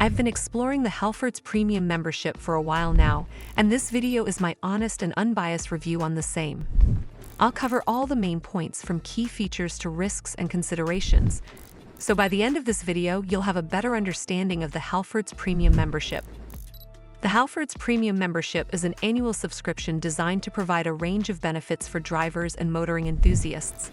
I've been exploring the Halfords Premium membership for a while now, and this video is my honest and unbiased review on the same. I'll cover all the main points from key features to risks and considerations. So by the end of this video, you'll have a better understanding of the Halfords Premium membership. The Halfords Premium membership is an annual subscription designed to provide a range of benefits for drivers and motoring enthusiasts.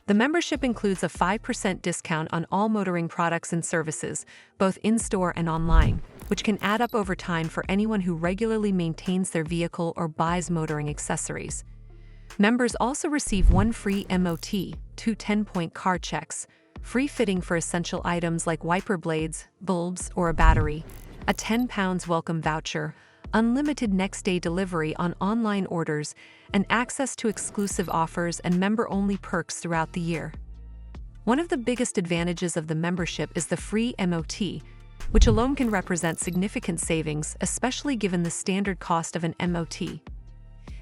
The membership includes a 5% discount on all motoring products and services, both in-store and online, which can add up over time for anyone who regularly maintains their vehicle or buys motoring accessories. Members also receive one free MOT, 2 10-point car checks, free fitting for essential items like wiper blades, bulbs, or a battery, a £10 welcome voucher, unlimited next-day delivery on online orders, and access to exclusive offers and member-only perks throughout the year. One of the biggest advantages of the membership is the free MOT, which alone can represent significant savings, especially given the standard cost of an MOT.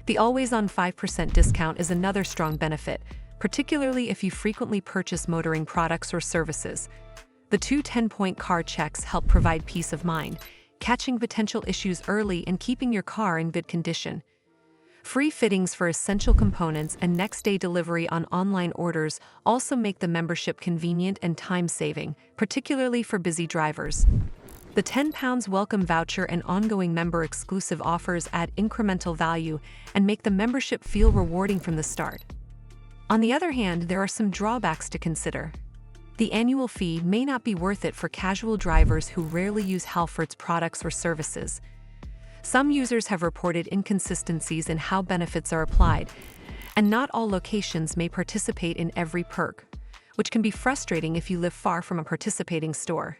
The always-on 5% discount is another strong benefit, particularly if you frequently purchase motoring products or services. The 2 10-point car checks help provide peace of mind, catching potential issues early and keeping your car in good condition. Free fittings for essential components and next-day delivery on online orders also make the membership convenient and time-saving, particularly for busy drivers. The £10 welcome voucher and ongoing member-exclusive offers add incremental value and make the membership feel rewarding from the start. On the other hand, there are some drawbacks to consider. The annual fee may not be worth it for casual drivers who rarely use Halfords products or services. Some users have reported inconsistencies in how benefits are applied, and not all locations may participate in every perk, which can be frustrating if you live far from a participating store.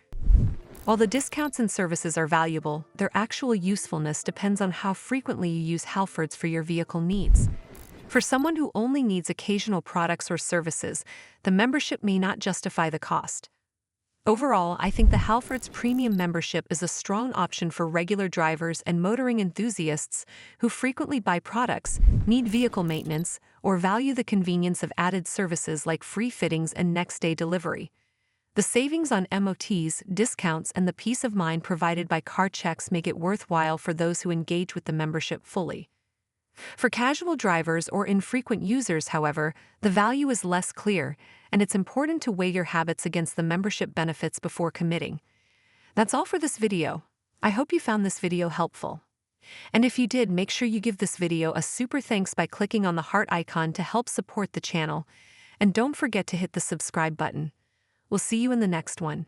While the discounts and services are valuable, their actual usefulness depends on how frequently you use Halfords for your vehicle needs. For someone who only needs occasional products or services, the membership may not justify the cost. Overall, I think the Halfords Premium membership is a strong option for regular drivers and motoring enthusiasts who frequently buy products, need vehicle maintenance, or value the convenience of added services like free fittings and next-day delivery. The savings on MOTs, discounts, and the peace of mind provided by car checks make it worthwhile for those who engage with the membership fully. For casual drivers or infrequent users, however, the value is less clear, and it's important to weigh your habits against the membership benefits before committing. That's all for this video. I hope you found this video helpful. And if you did, make sure you give this video a super thanks by clicking on the heart icon to help support the channel, and don't forget to hit the subscribe button. We'll see you in the next one.